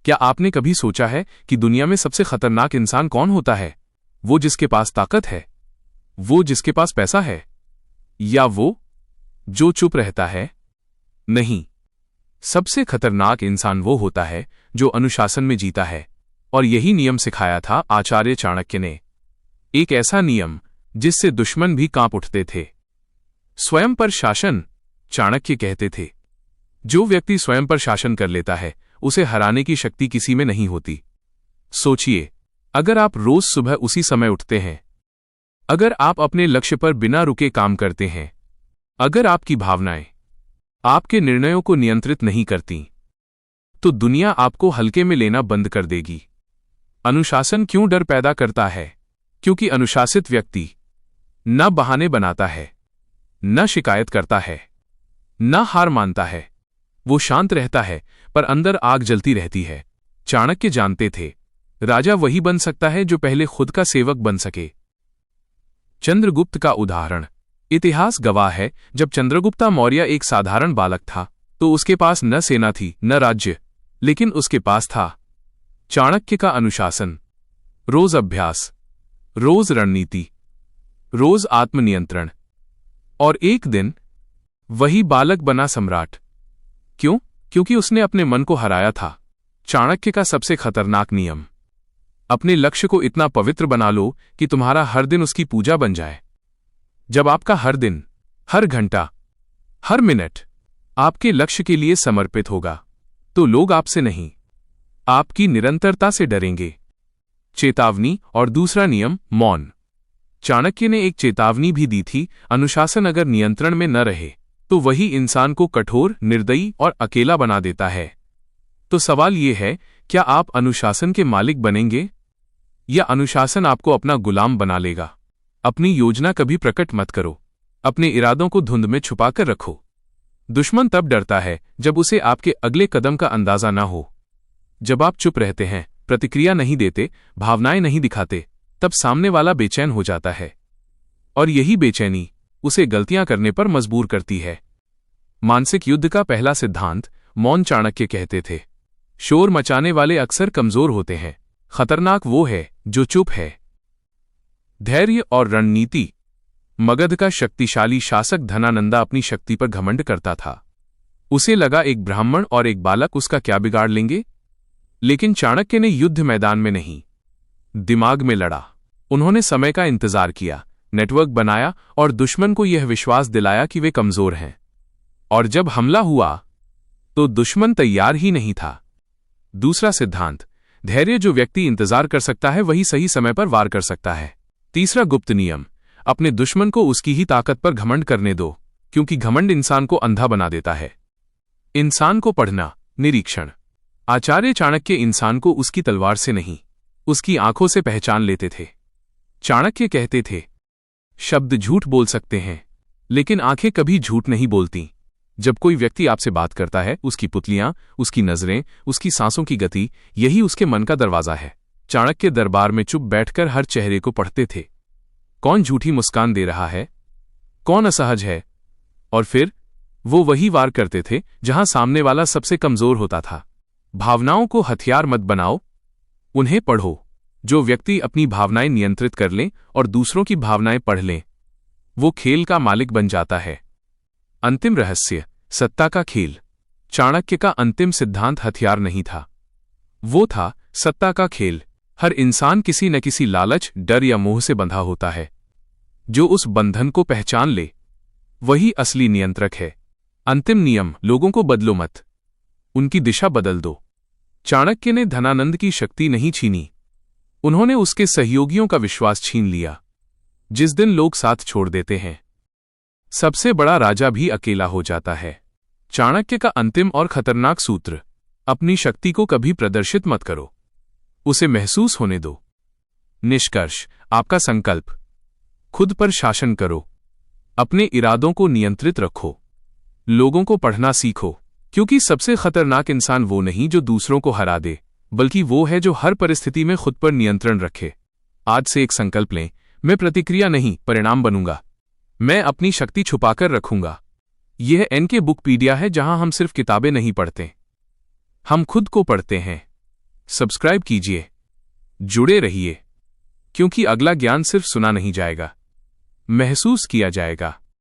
क्या आपने कभी सोचा है कि दुनिया में सबसे खतरनाक इंसान कौन होता है? वो जिसके पास ताकत है, वो जिसके पास पैसा है, या वो जो चुप रहता है? नहीं, सबसे खतरनाक इंसान वो होता है जो अनुशासन में जीता है। और यही नियम सिखाया था आचार्य चाणक्य ने। एक ऐसा नियम जिससे दुश्मन भी कांप उठते थे। स्वयं पर शासन। चाणक्य कहते थे, जो व्यक्ति स्वयं पर शासन कर लेता है उसे हराने की शक्ति किसी में नहीं होती। सोचिए, अगर आप रोज सुबह उसी समय उठते हैं, अगर आप अपने लक्ष्य पर बिना रुके काम करते हैं, अगर आपकी भावनाएं आपके निर्णयों को नियंत्रित नहीं करती, तो दुनिया आपको हल्के में लेना बंद कर देगी। अनुशासन क्यों डर पैदा करता है? क्योंकि अनुशासित व्यक्ति न बहाने बनाता है, न शिकायत करता है, न हार मानता है। वो शांत रहता है पर अंदर आग जलती रहती है। चाणक्य जानते थे, राजा वही बन सकता है जो पहले खुद का सेवक बन सके। चंद्रगुप्त का उदाहरण। इतिहास गवाह है, जब चंद्रगुप्ता मौर्य एक साधारण बालक था तो उसके पास न सेना थी न राज्य, लेकिन उसके पास था चाणक्य का अनुशासन। रोज अभ्यास, रोज रणनीति, रोज आत्मनियंत्रण, और एक दिन वही बालक बना सम्राट। क्यों? क्योंकि उसने अपने मन को हराया था। चाणक्य का सबसे खतरनाक नियम, अपने लक्ष्य को इतना पवित्र बना लो कि तुम्हारा हर दिन उसकी पूजा बन जाए। जब आपका हर दिन, हर घंटा, हर मिनट आपके लक्ष्य के लिए समर्पित होगा, तो लोग आपसे नहीं, आपकी निरंतरता से डरेंगे। चेतावनी और दूसरा नियम, मौन। चाणक्य ने एक चेतावनी भी दी थी, अनुशासन अगर नियंत्रण में न रहे तो वही इंसान को कठोर, निर्दयी और अकेला बना देता है। तो सवाल यह है, क्या आप अनुशासन के मालिक बनेंगे या अनुशासन आपको अपना गुलाम बना लेगा? अपनी योजना कभी प्रकट मत करो, अपने इरादों को धुंध में छुपाकर रखो। दुश्मन तब डरता है जब उसे आपके अगले कदम का अंदाजा ना हो। जब आप चुप रहते हैं, प्रतिक्रिया नहीं देते, भावनाएं नहीं दिखाते, तब सामने वाला बेचैन हो जाता है, और यही बेचैनी उसे गलतियां करने पर मजबूर करती है। मानसिक युद्ध का पहला सिद्धांत, मौन। चाणक्य कहते थे, शोर मचाने वाले अक्सर कमजोर होते हैं, खतरनाक वो है जो चुप है। धैर्य और रणनीति। मगध का शक्तिशाली शासक धनानंदा अपनी शक्ति पर घमंड करता था। उसे लगा एक ब्राह्मण और एक बालक उसका क्या बिगाड़ लेंगे। लेकिन चाणक्य ने युद्ध मैदान में नहीं, दिमाग में लड़ा। उन्होंने समय का इंतजार किया, नेटवर्क बनाया और दुश्मन को यह विश्वास दिलाया कि वे कमजोर हैं। और जब हमला हुआ तो दुश्मन तैयार ही नहीं था। दूसरा सिद्धांत, धैर्य। जो व्यक्ति इंतजार कर सकता है वही सही समय पर वार कर सकता है। तीसरा गुप्त नियम, अपने दुश्मन को उसकी ही ताकत पर घमंड करने दो, क्योंकि घमंड इंसान को अंधा बना देता है। इंसान को पढ़ना, निरीक्षण। आचार्य चाणक्य इंसान को उसकी तलवार से नहीं, उसकी आंखों से पहचान लेते थे। चाणक्य कहते थे, शब्द झूठ बोल सकते हैं, लेकिन आंखें कभी झूठ नहीं बोलती। जब कोई व्यक्ति आपसे बात करता है, उसकी पुतलियां, उसकी नजरें, उसकी सांसों की गति, यही उसके मन का दरवाजा है। चाणक्य दरबार में चुप बैठकर हर चेहरे को पढ़ते थे। कौन झूठी मुस्कान दे रहा है, कौन असहज है, और फिर वो वही वार करते थे जहां सामने वाला सबसे कमजोर होता था। भावनाओं को हथियार मत बनाओ, उन्हें पढ़ो। जो व्यक्ति अपनी भावनाएं नियंत्रित कर लें और दूसरों की भावनाएं पढ़ लें, वो खेल का मालिक बन जाता है। अंतिम रहस्य, सत्ता का खेल। चाणक्य का अंतिम सिद्धांत हथियार नहीं था, वो था सत्ता का खेल। हर इंसान किसी न किसी लालच, डर या मोह से बंधा होता है। जो उस बंधन को पहचान ले, वही असली नियंत्रक है। अंतिम नियम, लोगों को बदलो मत, उनकी दिशा बदल दो। चाणक्य ने धनानंद की शक्ति नहीं छीनी, उन्होंने उसके सहयोगियों का विश्वास छीन लिया। जिस दिन लोग साथ छोड़ देते हैं, सबसे बड़ा राजा भी अकेला हो जाता है। चाणक्य का अंतिम और खतरनाक सूत्र, अपनी शक्ति को कभी प्रदर्शित मत करो, उसे महसूस होने दो। निष्कर्ष, आपका संकल्प, खुद पर शासन करो, अपने इरादों को नियंत्रित रखो, लोगों को पढ़ना सीखो, क्योंकि सबसे खतरनाक इंसान वो नहीं जो दूसरों को हरा दे, बल्कि वो है जो हर परिस्थिति में खुद पर नियंत्रण रखे। आज से एक संकल्प लें, मैं प्रतिक्रिया नहीं, परिणाम बनूंगा। मैं अपनी शक्ति छुपाकर रखूंगा। यह एनके बुकपीडिया है, जहां हम सिर्फ किताबें नहीं पढ़ते, हम खुद को पढ़ते हैं। सब्सक्राइब कीजिए, जुड़े रहिए, क्योंकि अगला ज्ञान सिर्फ सुना नहीं जाएगा, महसूस किया जाएगा।